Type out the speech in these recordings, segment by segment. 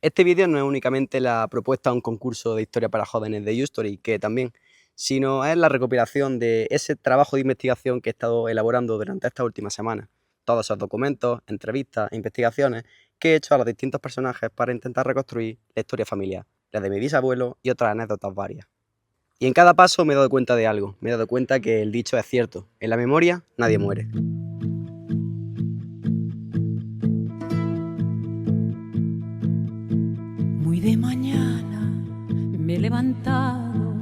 Este vídeo no es únicamente la propuesta a un concurso de historia para jóvenes de YouStory, que también, sino es la recopilación de ese trabajo de investigación que he estado elaborando durante estas últimas semanas. Todos esos documentos, entrevistas e investigaciones que he hecho a los distintos personajes para intentar reconstruir la historia familiar, la de mi bisabuelo y otras anécdotas varias. Y en cada paso me he dado cuenta de algo, me he dado cuenta que el dicho es cierto, en la memoria nadie muere. Muy de mañana me he levantado,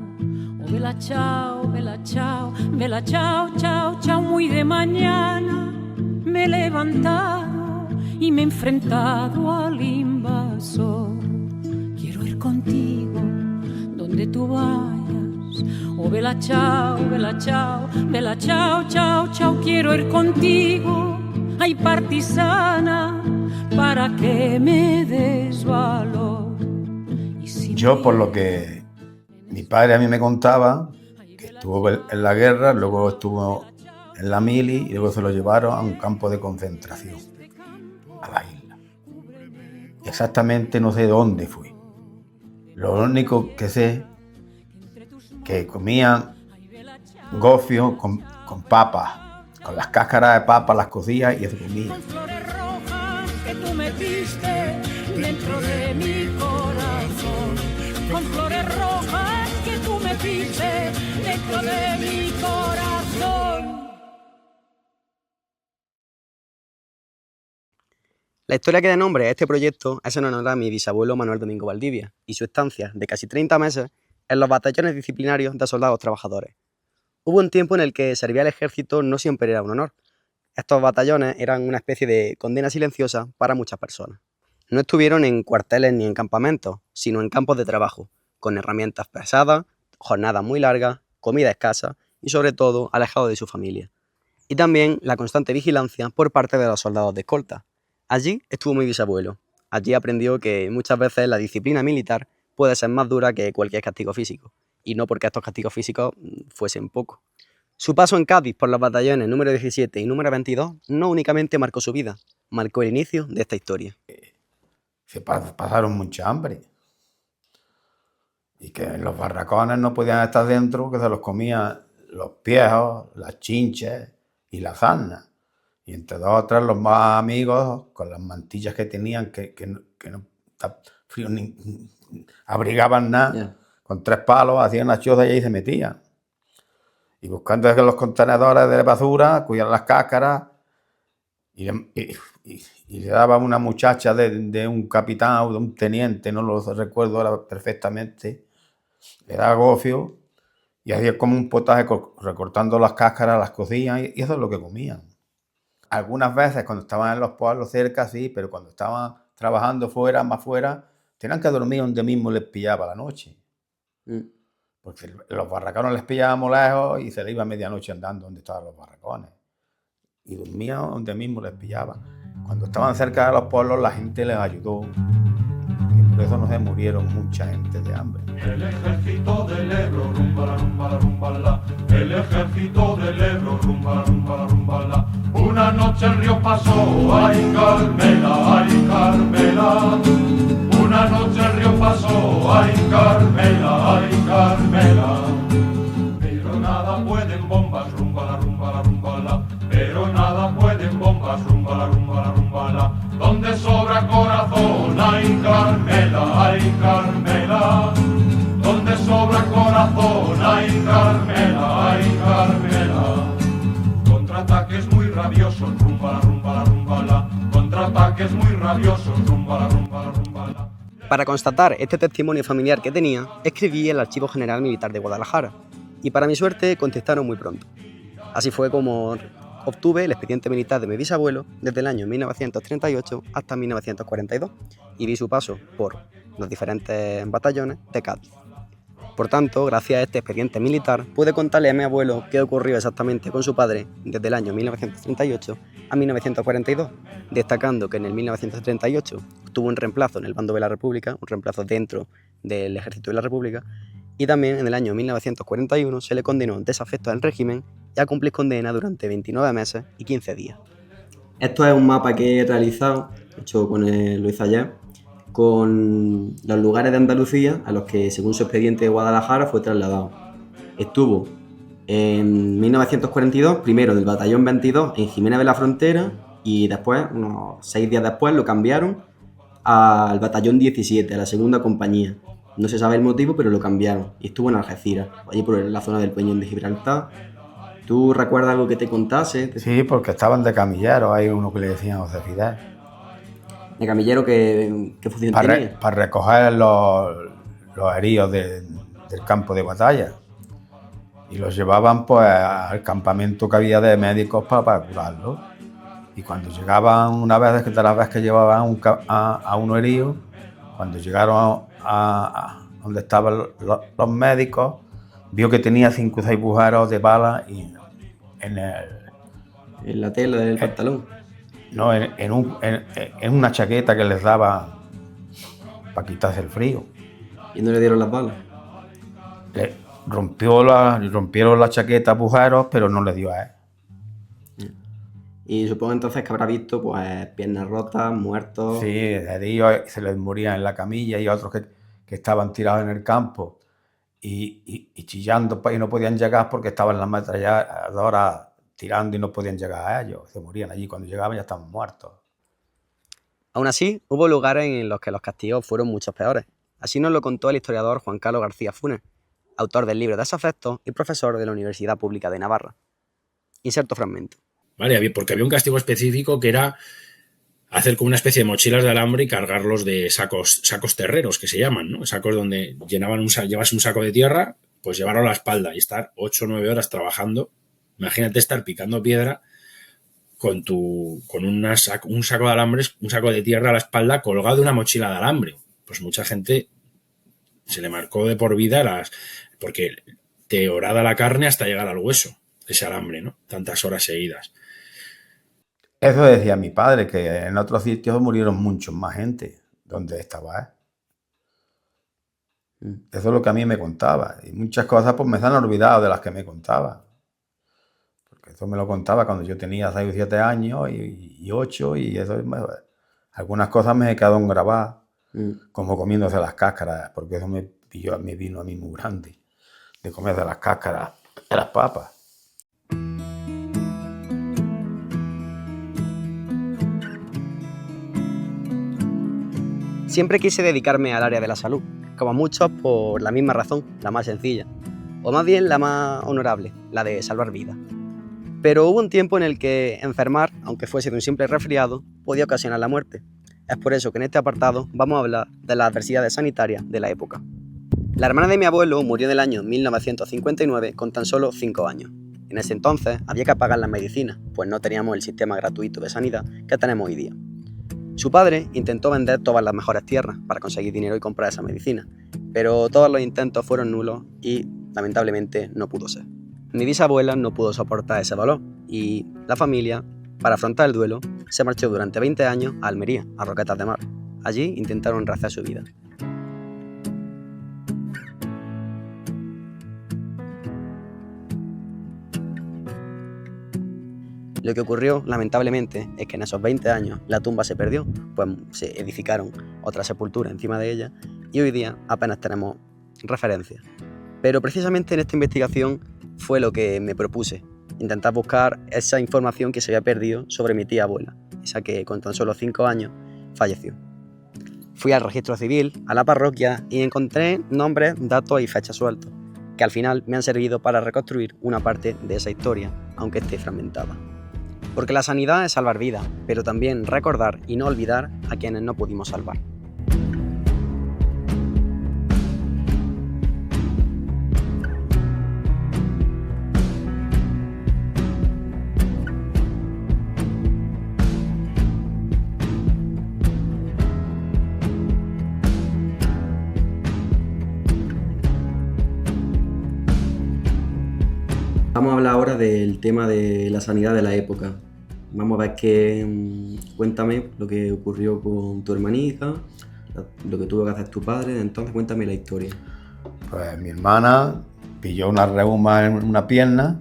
oh vela chao, vela chao, vela chao, chao, chao. Muy de mañana me he levantado y me he enfrentado al invasor. Quiero ir contigo donde tú vayas, oh vela chao, vela chao, vela chao, chao, chao. Quiero ir contigo, ay partisana, para que me des valor. Yo, por lo que mi padre a mí me contaba, que estuvo en la guerra, luego estuvo en la mili y luego se lo llevaron a un campo de concentración, a la isla. Exactamente no sé dónde fui. Lo único que sé que comían gofio con papas, con las cáscaras de papas las cocía y eso comía. Con flores rojas que tú metiste dentro de mi corazón. Con flores rojas que tú metiste dentro de mi corazón. La historia que da nombre a este proyecto es en honor a mi bisabuelo Manuel Domingo Valdivia y su estancia de casi 30 meses en los batallones disciplinarios de soldados trabajadores. Hubo un tiempo en el que servir al ejército no siempre era un honor. Estos batallones eran una especie de condena silenciosa para muchas personas. No estuvieron en cuarteles ni en campamentos, sino en campos de trabajo, con herramientas pesadas, jornadas muy largas, comida escasa y sobre todo alejados de su familia. Y también la constante vigilancia por parte de los soldados de escolta. Allí estuvo mi bisabuelo. Allí aprendió que muchas veces la disciplina militar puede ser más dura que cualquier castigo físico, y no porque estos castigos físicos fuesen pocos. Su paso en Cádiz por los batallones número 17 y número 22 no únicamente marcó su vida, marcó el inicio de esta historia. Se pasaron mucha hambre y que en los barracones no podían estar dentro, que se los comían los piejos, las chinches y la sarna. Y entre dos o tres los más amigos, con las mantillas que tenían, que no frío ni abrigaban nada, yeah. Con 3 palos hacían una choza y ahí se metían. Y buscando desde los contenedores de basura, cogían las cáscaras y le daba a una muchacha de un capitán o de un teniente, no lo recuerdo ahora perfectamente, le daba gofio y hacía como un potaje recortando las cáscaras, las cocían y eso es lo que comían. Algunas veces cuando estaban en los pueblos cerca, sí, pero cuando estaban trabajando fuera, más fuera, tenían que dormir donde mismo les pillaba la noche. Porque los barracones les pillábamos lejos y se les iba a medianoche andando donde estaban los barracones. Y dormían donde mismo les pillaban. Cuando estaban cerca de los pueblos, la gente les ayudó. Y por eso no se murieron mucha gente de hambre. El ejército del Ebro, rumba la rumba la rumba la. El ejército del Ebro, rumba la rumba la rumba la. Una noche el río pasó, ay Carmela, ay Carmela. Una noche el río pasó, ay Carmela, ay Carmela. Pero nada pueden bombas, rumba la rumba la rumba la. Pero nada pueden bombas, rumba la rumba la rumba la. Donde sobra corazón, ay Carmela, ay Carmela. Donde sobra corazón, ay Carmela, ay Carmela. Contraataques muy rabiosos, rumba la rumba la rumba la. Contraataques muy rabiosos, rumba la rumba la rumba la. Para constatar este testimonio familiar que tenía, escribí en el Archivo General Militar de Guadalajara, y para mi suerte contestaron muy pronto. Así fue como obtuve el expediente militar de mi bisabuelo desde el año 1938 hasta 1942 y vi su paso por los diferentes batallones de Cádiz. Por tanto, gracias a este expediente militar, pude contarle a mi abuelo qué ocurrió exactamente con su padre desde el año 1938 a 1942, destacando que en el 1938 tuvo un reemplazo en el bando de la República, un reemplazo dentro del Ejército de la República, y también en el año 1941 se le condenó desafecto al régimen y a cumplir condena durante 29 meses y 15 días. Esto es un mapa que he realizado, hecho con el Luis Ayer, con los lugares de Andalucía a los que, según su expediente de Guadalajara, fue trasladado. Estuvo en 1942, primero del Batallón 22 en Jiménez de la Frontera, y después, unos 6 días después, lo cambiaron al Batallón 17, a la segunda compañía. No se sabe el motivo, pero lo cambiaron. Y estuvo en Algeciras, allí por la zona del Peñón de Gibraltar. ¿Tú recuerdas algo que te contase? Sí, porque estaban de camilleros, hay uno que le decían José Fidel. ¿De camillero qué función tenía? Para recoger los heridos del campo de batalla. Y los llevaban pues al campamento que había de médicos para curarlos. Y cuando llegaban, una vez de las veces que llevaban a uno herido, cuando llegaron a donde estaban los médicos, vio que tenía 5 o 6 agujeros de bala y En la tela del pantalón. No, en una chaqueta que les daba para quitarse el frío. ¿Y no le dieron las balas? Le rompieron la chaqueta agujeros, pero no le dio a él. Y supongo entonces que habrá visto pues piernas rotas, muertos. Sí, heridos se les morían en la camilla y otros que estaban tirados en el campo y chillando y no podían llegar porque estaban las ametralladoras tirando y no podían llegar a ellos. Se morían allí. Cuando llegaban ya estaban muertos. Aún así, hubo lugares en los que los castigos fueron mucho peores. Así nos lo contó el historiador Juan Carlos García Funes, autor del libro Desafectos y profesor de la Universidad Pública de Navarra. Inserto fragmento. Vale, porque había un castigo específico que era hacer como una especie de mochilas de alambre y cargarlos de sacos terreros, que se llaman, ¿no? Sacos donde llevas un saco de tierra, pues llevarlo a la espalda y estar 8 o 9 horas trabajando. Imagínate estar picando piedra con un saco de alambres, un saco de tierra a la espalda colgado de una mochila de alambre. Pues mucha gente se le marcó de por vida porque te horada la carne hasta llegar al hueso, ese alambre, ¿no? Tantas horas seguidas. Eso decía mi padre, que en otros sitios murieron muchos más gente donde estaba él. Eso es lo que a mí me contaba. Y muchas cosas pues me se han olvidado de las que me contaba. Porque eso me lo contaba cuando yo tenía 6 o 7 años y 8, y eso algunas cosas me quedaron grabadas, como comiéndose las cáscaras, porque eso me vino a mí muy grande, de comerse las cáscaras de las papas. Siempre quise dedicarme al área de la salud, como muchos por la misma razón, la más sencilla, o más bien la más honorable, la de salvar vidas. Pero hubo un tiempo en el que enfermar, aunque fuese de un simple resfriado, podía ocasionar la muerte. Es por eso que en este apartado vamos a hablar de las adversidades sanitarias de la época. La hermana de mi abuelo murió en el año 1959 con tan solo 5 años. En ese entonces había que pagar las medicinas, pues no teníamos el sistema gratuito de sanidad que tenemos hoy día. Su padre intentó vender todas las mejores tierras para conseguir dinero y comprar esa medicina, pero todos los intentos fueron nulos y, lamentablemente, no pudo ser. Mi bisabuela no pudo soportar ese dolor y la familia, para afrontar el duelo, se marchó durante 20 años a Almería, a Roquetas de Mar. Allí intentaron rehacer su vida. Lo que ocurrió, lamentablemente, es que en esos 20 años la tumba se perdió, pues se edificaron otra sepultura encima de ella y hoy día apenas tenemos referencias. Pero precisamente en esta investigación fue lo que me propuse, intentar buscar esa información que se había perdido sobre mi tía abuela, esa que con tan solo 5 años falleció. Fui al registro civil, a la parroquia y encontré nombres, datos y fechas sueltos, que al final me han servido para reconstruir una parte de esa historia, aunque esté fragmentada. Porque la sanidad es salvar vidas, pero también recordar y no olvidar a quienes no pudimos salvar. Vamos a hablar ahora del tema de la sanidad de la época. Vamos a ver cuéntame lo que ocurrió con tu hermanita, lo que tuvo que hacer tu padre, entonces cuéntame la historia. Pues mi hermana pilló una reuma en una pierna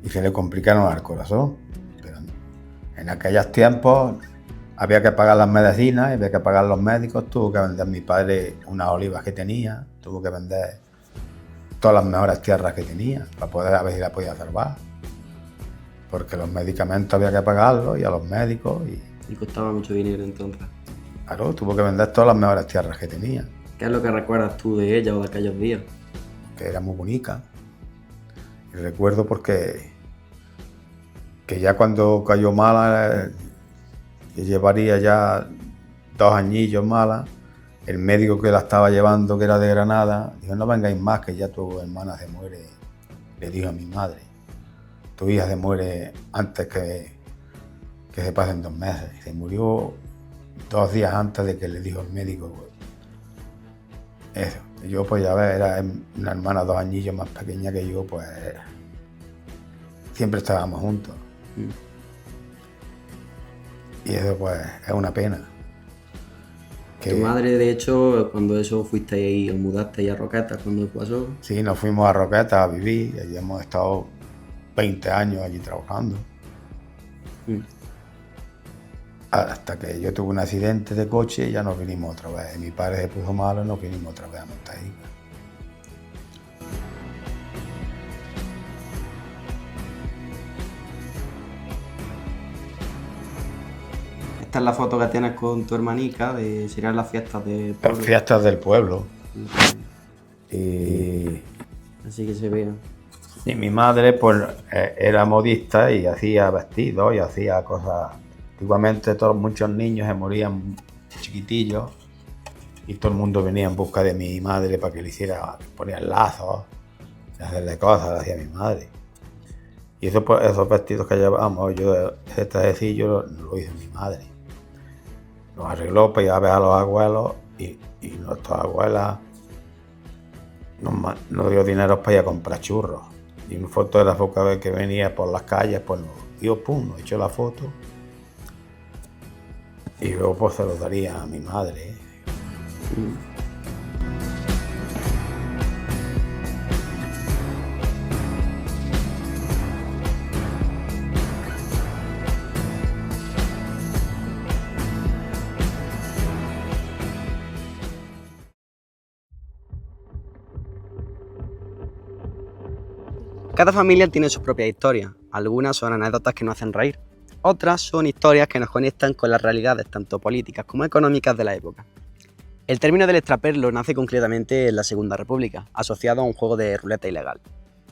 y se le complicaron al corazón. Pero en aquellos tiempos había que pagar las medicinas, había que pagar los médicos, tuvo que vender mi padre unas olivas que tenía, tuvo que vender todas las mejores tierras que tenía para poder a ver si la podía salvar. Porque los medicamentos había que pagarlos y a los médicos. Y costaba mucho dinero entonces. Claro, tuvo que vender todas las mejores tierras que tenía. ¿Qué es lo que recuerdas tú de ella o de aquellos días? Que era muy bonita. Y recuerdo porque que ya cuando cayó mala, que llevaría ya 2 añillos mala, el médico que la estaba llevando, que era de Granada, dijo: no vengáis más, que ya tu hermana se muere. Le dijo a mi madre: tu hija se muere antes que se pasen 2 meses. Se murió 2 días antes de que le dijo el médico eso. Yo pues ya ves, era una hermana 2 añillos más pequeña que yo, pues siempre estábamos juntos. Y eso pues es una pena. Tu madre, de hecho, cuando eso fuiste ahí, os mudasteis a Roquetas, cuando pasó. Sí, nos fuimos a Roquetas a vivir, y allí hemos estado 20 años allí trabajando. Hasta que yo tuve un accidente de coche y ya nos vinimos otra vez. Mi padre se puso malo y nos vinimos otra vez a Montaíga. Esta es la foto que tienes con tu hermanica, serían las fiestas de Las fiestas del pueblo. Así que se ve. Y mi madre pues era modista y hacía vestidos y hacía cosas. Antiguamente muchos niños se morían chiquitillos y todo el mundo venía en busca de mi madre para que le hiciera, ponían lazos, hacerle cosas, lo hacía mi madre. Y esos vestidos que llevábamos, ese trajecillo lo hizo mi madre. Los arregló para ir a ver a los abuelos y nuestras abuelas nos dio dinero para ir a comprar churros. Y un fotógrafo cada vez que venía por las calles, pues nos echó la foto. Y luego pues se lo daría a mi madre. Cada familia tiene sus propias historias. Algunas son anécdotas que nos hacen reír. Otras son historias que nos conectan con las realidades tanto políticas como económicas de la época. El término del extraperlo nace concretamente en la Segunda República, asociado a un juego de ruleta ilegal.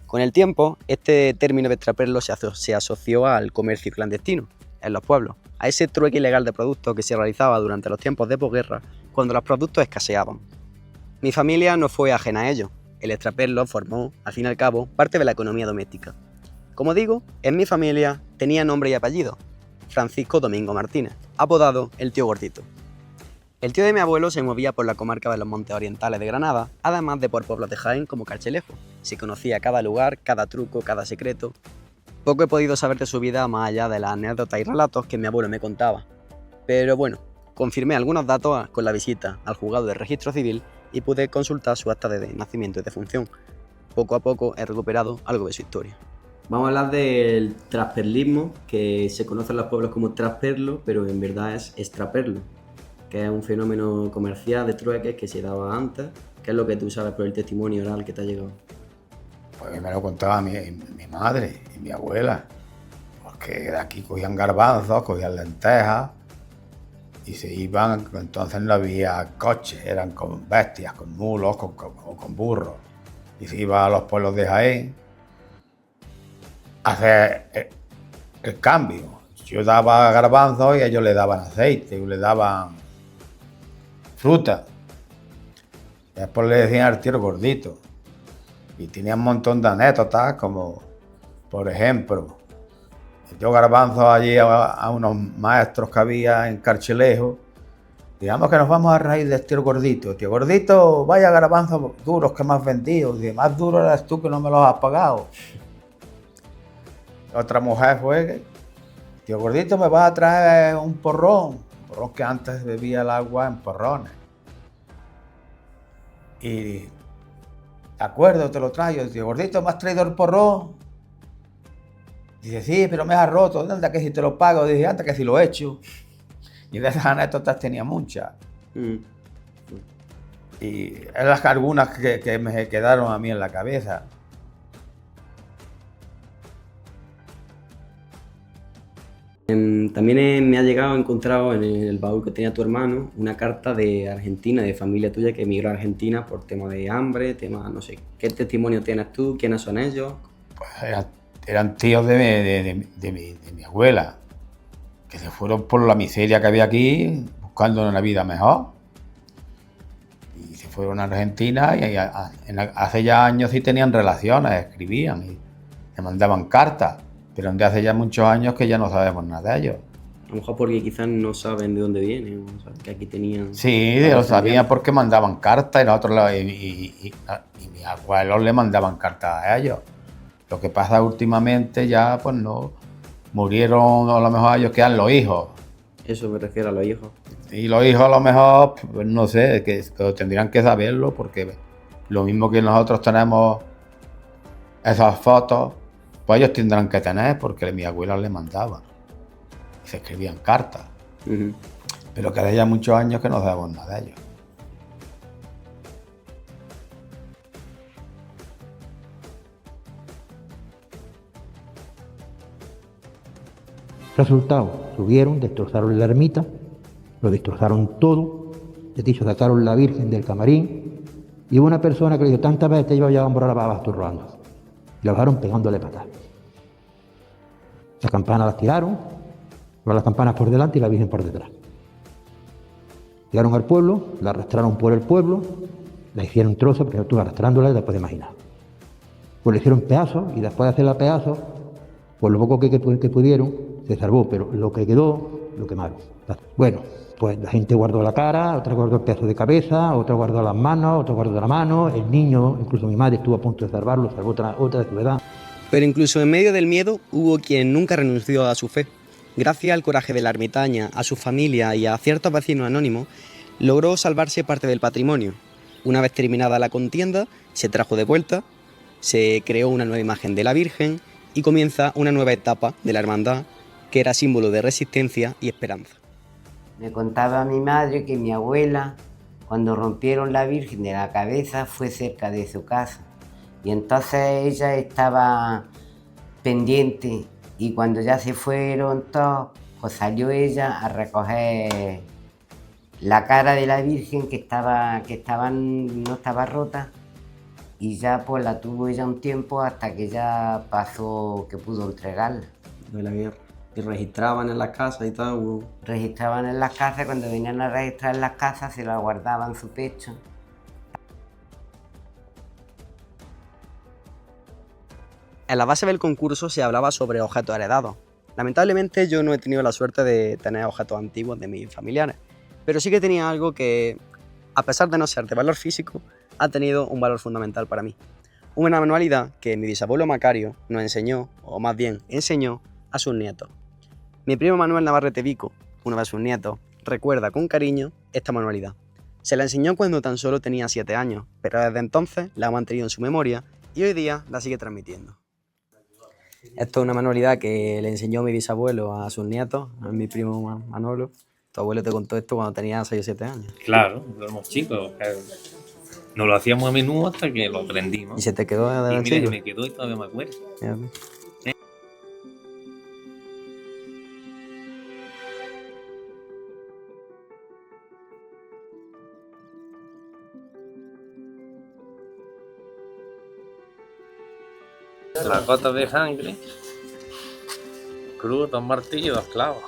Con el tiempo, este término de extraperlo se asoció al comercio clandestino en los pueblos, a ese trueque ilegal de productos que se realizaba durante los tiempos de posguerra, cuando los productos escaseaban. Mi familia no fue ajena a ello. El extraperlo formó, al fin y al cabo, parte de la economía doméstica. Como digo, en mi familia tenía nombre y apellido: Francisco Domingo Martínez, apodado el Tío Gordito. El tío de mi abuelo se movía por la comarca de los Montes Orientales de Granada, además de por pueblos de Jaén como Carchelejo. Se conocía cada lugar, cada truco, cada secreto. Poco he podido saber de su vida más allá de las anécdotas y relatos que mi abuelo me contaba. Pero bueno, confirmé algunos datos con la visita al juzgado de registro civil y pude consultar su acta de nacimiento y defunción. Poco a poco he recuperado algo de su historia. Vamos a hablar del trasperlismo, que se conoce en los pueblos como trasperlo, pero en verdad es extraperlo, que es un fenómeno comercial de trueques que se daba antes. ¿Qué es lo que tú sabes por el testimonio oral que te ha llegado? Pues me lo contaba mi madre y mi abuela, porque de aquí cogían garbanzos, cogían lentejas y se iban. Entonces no había coches, eran con bestias, con mulos, con burros, y se iba a los pueblos de Jaén a hacer el cambio. Yo daba garbanzos y ellos le daban aceite, y le daban fruta. Después le decían al tío Gordito. Y tenía un montón de anécdotas, como por ejemplo, yo garbanzos allí a unos maestros que había en Carchelejo. Digamos que nos vamos a reír del tío Gordito. Tío Gordito, vaya garbanzos duros que me has vendido. Y más duro eres tú, que no me los has pagado. Otra mujer fue: tío Gordito, me vas a traer un porrón que antes bebía el agua en porrones. Y de acuerdo, te lo traigo. Tío Gordito, ¿me has traído el porrón? Dice: sí, pero me has roto. Anda que si te lo pago. Dice: anda que si lo he hecho. Y de esas anécdotas tenía muchas. Mm. Y es las algunas que me quedaron a mí en la cabeza. También me ha llegado, he encontrado en el baúl que tenía tu hermano una carta de Argentina, de familia tuya que emigró a Argentina por tema de hambre, tema, no sé, ¿qué testimonio tienes tú? ¿Quiénes son ellos? Pues eran tíos de mi abuela, que se fueron por la miseria que había aquí, buscando una vida mejor. Y se fueron a Argentina y hace ya años sí tenían relaciones, escribían y se mandaban cartas. Pero de hace ya muchos años que ya no sabemos nada de ellos. A lo mejor porque quizás no saben de dónde vienen, o sea, que aquí tenían... Sí, lo sabían porque mandaban cartas y nosotros y mis abuelos le mandaban cartas a ellos. Lo que pasa últimamente ya, pues no, murieron, a lo mejor ellos quedan los hijos. Eso me refiero a los hijos. Y los hijos a lo mejor, pues no sé, pero tendrían que saberlo porque lo mismo que nosotros tenemos esas fotos, pues ellos tendrán que tener porque mi abuela le mandaba. Y se escribían cartas. Uh-huh. Pero que hace ya muchos años que no sabemos nada de ellos. Resultado, subieron, destrozaron la ermita, lo destrozaron todo, de dicho sacaron la Virgen del camarín y hubo una persona que le dijo, tantas veces yo ya a borrar la basturrando. Y la bajaron pegándole patas. Las campanas las tiraron, con las campanas por delante y la Virgen por detrás. Llegaron al pueblo, la arrastraron por el pueblo, la hicieron trozos, pero tú arrastrándola te puedes imaginar. Pues le hicieron pedazos y después de hacerla pedazos, por lo poco que pudieron, se salvó, pero lo que quedó, lo quemaron. Bueno, pues la gente guardó la cara, otra guardó el pedazo de cabeza, otra guardó las manos, otra guardó la mano, el niño, incluso mi madre estuvo a punto de salvarlo, salvó otra de su edad. Pero incluso en medio del miedo hubo quien nunca renunció a su fe. Gracias al coraje de la ermitaña, a su familia y a ciertos vecinos anónimos, logró salvarse parte del patrimonio. Una vez terminada la contienda, se trajo de vuelta, se creó una nueva imagen de la Virgen y comienza una nueva etapa de la hermandad que era símbolo de resistencia y esperanza. Me contaba mi madre que mi abuela, cuando rompieron la Virgen de la cabeza, fue cerca de su casa. Y entonces ella estaba pendiente y cuando ya se fueron todos, pues salió ella a recoger la cara de la Virgen que no estaba rota y ya pues la tuvo ella un tiempo hasta que ya pasó, que pudo entregarla. De la guerra. Y registraban en las casas y tal. Registraban en las casas, cuando venían a registrar en las casas se la guardaban en su pecho. En la base del concurso se hablaba sobre objetos heredados. Lamentablemente yo no he tenido la suerte de tener objetos antiguos de mis familiares, pero sí que tenía algo que, a pesar de no ser de valor físico, ha tenido un valor fundamental para mí. Una manualidad que mi bisabuelo Macario nos enseñó, o más bien enseñó, a sus nietos. Mi primo Manuel Navarrete Vico, uno de sus nietos, recuerda con cariño esta manualidad. Se la enseñó cuando tan solo tenía 7 años, pero desde entonces la ha mantenido en su memoria y hoy día la sigue transmitiendo. Esto es una manualidad que le enseñó mi bisabuelo a sus nietos, a mi primo Manolo. Tu abuelo te contó esto cuando tenía 6 o 7 años. Claro, éramos chicos. Nos lo hacíamos a menudo hasta que lo aprendimos. ¿Y se te quedó de Y mira, chico? me quedó y todavía me acuerdo. Las gotas de sangre, cruz, 2 martillos, 2 clavos.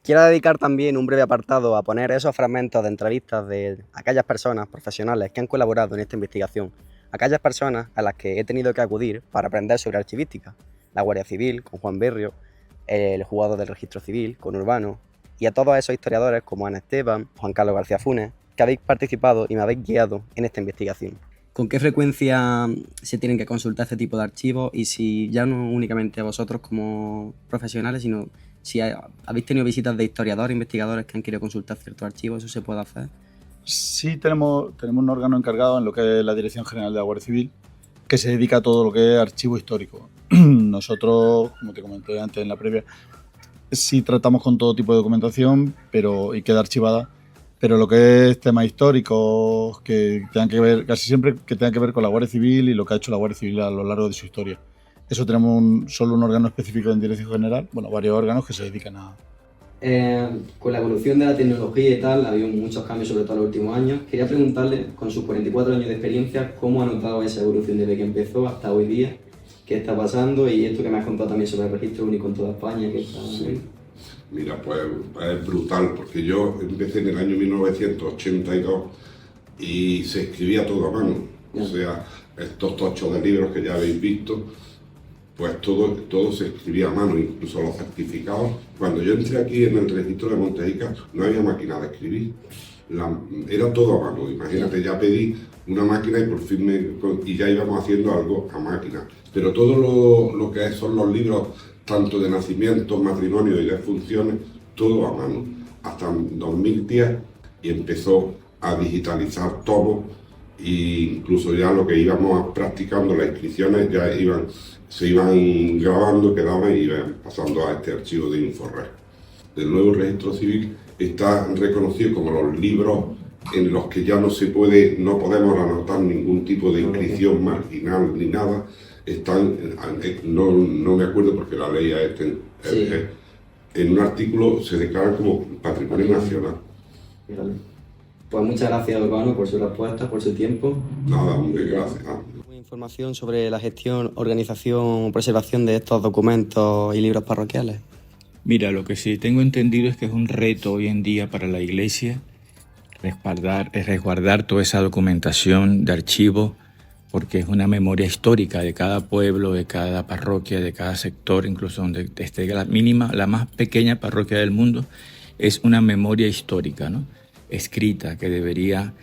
Quiero dedicar también un breve apartado a poner esos fragmentos de entrevistas de aquellas personas profesionales que han colaborado en esta investigación, aquellas personas a las que he tenido que acudir para aprender sobre archivística, la Guardia Civil con Juan Berrio, el juzgado del Registro Civil con Urbano, y a todos esos historiadores como Ana Esteban, Juan Carlos García Funes, que habéis participado y me habéis guiado en esta investigación. ¿Con qué frecuencia se tienen que consultar este tipo de archivos? Y si ya no únicamente a vosotros como profesionales, sino si habéis tenido visitas de historiadores, investigadores que han querido consultar ciertos archivos, ¿eso se puede hacer? Sí, tenemos un órgano encargado en lo que es la Dirección General de la Guardia Civil, que se dedica a todo lo que es archivo histórico. Nosotros, como te comenté antes en la previa, sí tratamos con todo tipo de documentación y queda archivada, pero lo que es temas históricos que tengan que ver, casi siempre que tengan que ver con la Guardia Civil y lo que ha hecho la Guardia Civil a lo largo de su historia. Eso tenemos solo un órgano específico en Dirección General, bueno, varios órganos que se dedican a... Con la evolución de la tecnología y tal, ha habido muchos cambios, sobre todo en los últimos años. Quería preguntarle, con sus 44 años de experiencia, ¿cómo ha notado esa evolución desde que empezó hasta hoy día? ¿Qué está pasando? Y esto que me has contado también sobre el registro único en toda España. Que está... Sí. Mira, pues es brutal, porque yo empecé en el año 1982 y se escribía todo a mano. O sea, estos tochos de libros que ya habéis visto, pues todo se escribía a mano, incluso los certificados. Cuando yo entré aquí en el registro de Montejica no había máquina de escribir, era todo a mano. Imagínate, ya pedí una máquina y por fin y ya íbamos haciendo algo a máquina. Pero todo lo que son los libros, tanto de nacimiento, matrimonio y defunciones, todo a mano. Hasta 2010 y empezó a digitalizar todo, e incluso ya lo que íbamos practicando, las inscripciones ya se iban grabando, quedaban y iban pasando a este archivo de Inforred. El nuevo registro civil está reconocido como los libros en los que ya no podemos anotar ningún tipo de inscripción marginal ni nada. No me acuerdo porque la ley en un artículo se declara como patrimonio nacional. Pues muchas gracias, Urbano, por su respuesta, por su tiempo. Nada, muchas gracias. Información sobre la gestión, organización, preservación de estos documentos y libros parroquiales. Mira, lo que sí tengo entendido es que es un reto hoy en día para la Iglesia resguardar toda esa documentación de archivo, porque es una memoria histórica de cada pueblo, de cada parroquia, de cada sector, incluso donde esté la más pequeña parroquia del mundo, es una memoria histórica, ¿no? Escrita, que debería,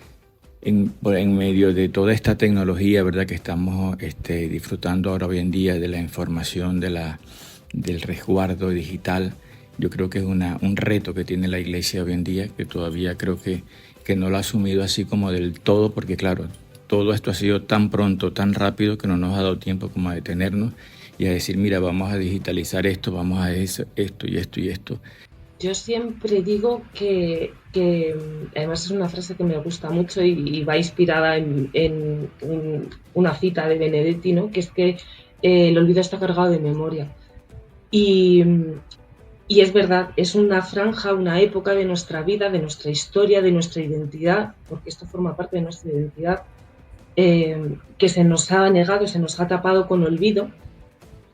en medio de toda esta tecnología, ¿verdad?, que estamos disfrutando ahora hoy en día de la información, del resguardo digital. Yo creo que es un reto que tiene la Iglesia hoy en día, que todavía creo que no lo ha asumido así como del todo, porque claro, todo esto ha sido tan pronto, tan rápido, que no nos ha dado tiempo como a detenernos y a decir, mira, vamos a digitalizar esto, vamos a esto y esto y esto. Yo siempre digo que además es una frase que me gusta mucho y va inspirada en una cita de Benedetti, ¿no?, que es que el olvido está cargado de memoria. Y es verdad, es una franja, una época de nuestra vida, de nuestra historia, de nuestra identidad, porque esto forma parte de nuestra identidad, que se nos ha negado, se nos ha tapado con olvido,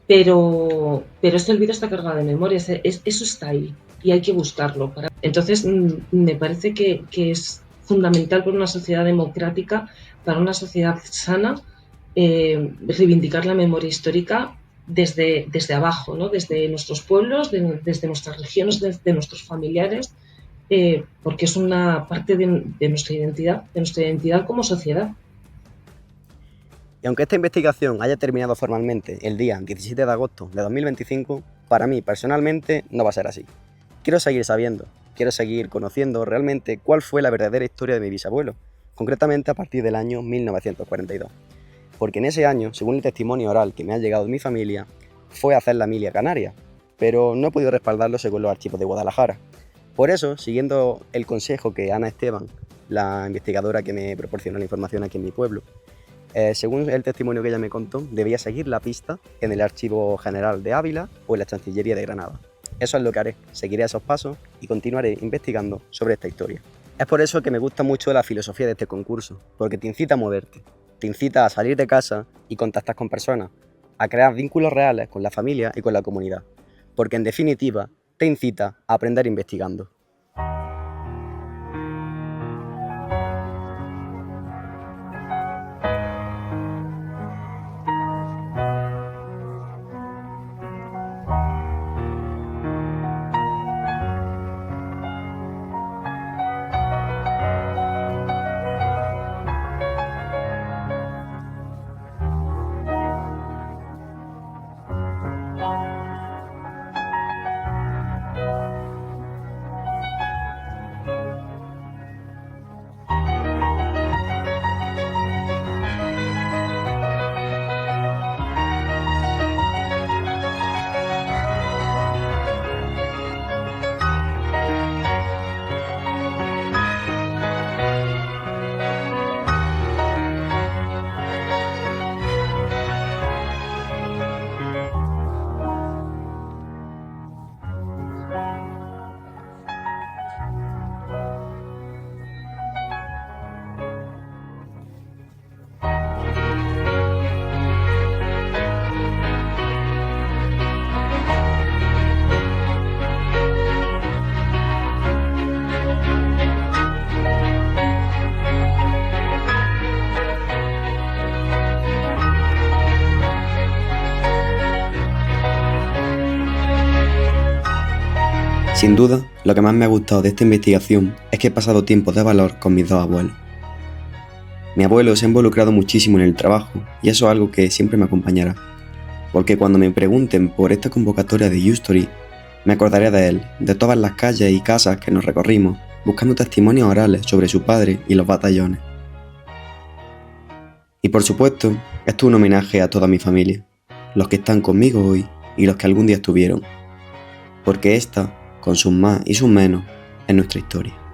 pero este olvido está cargado de memoria, eso está ahí y hay que buscarlo. Entonces me parece que es fundamental para una sociedad democrática, para una sociedad sana, reivindicar la memoria histórica desde abajo, ¿no?, desde nuestros pueblos, desde nuestras regiones, desde nuestros familiares, porque es una parte de nuestra identidad como sociedad. Y aunque esta investigación haya terminado formalmente el día 17 de agosto de 2025, para mí personalmente no va a ser así. Quiero seguir sabiendo, quiero seguir conociendo realmente cuál fue la verdadera historia de mi bisabuelo, concretamente a partir del año 1942. Porque en ese año, según el testimonio oral que me ha llegado de mi familia, fue a hacer la mili a Canarias, pero no he podido respaldarlo según los archivos de Guadalajara. Por eso, siguiendo el consejo que Ana Esteban, la investigadora que me proporcionó la información aquí en mi pueblo, según el testimonio que ella me contó, debía seguir la pista en el Archivo General de Ávila o en la Chancillería de Granada. Eso es lo que haré, seguiré esos pasos y continuaré investigando sobre esta historia. Es por eso que me gusta mucho la filosofía de este concurso, porque te incita a moverte, te incita a salir de casa y contactar con personas, a crear vínculos reales con la familia y con la comunidad, porque en definitiva, te incita a aprender investigando. Sin duda, lo que más me ha gustado de esta investigación es que he pasado tiempos de valor con mis dos abuelos. Mi abuelo se ha involucrado muchísimo en el trabajo y eso es algo que siempre me acompañará, porque cuando me pregunten por esta convocatoria de YouStory, me acordaré de él, de todas las calles y casas que nos recorrimos, buscando testimonios orales sobre su padre y los batallones. Y por supuesto, esto es un homenaje a toda mi familia, los que están conmigo hoy y los que algún día estuvieron, porque esta, con sus más y sus menos, es nuestra historia.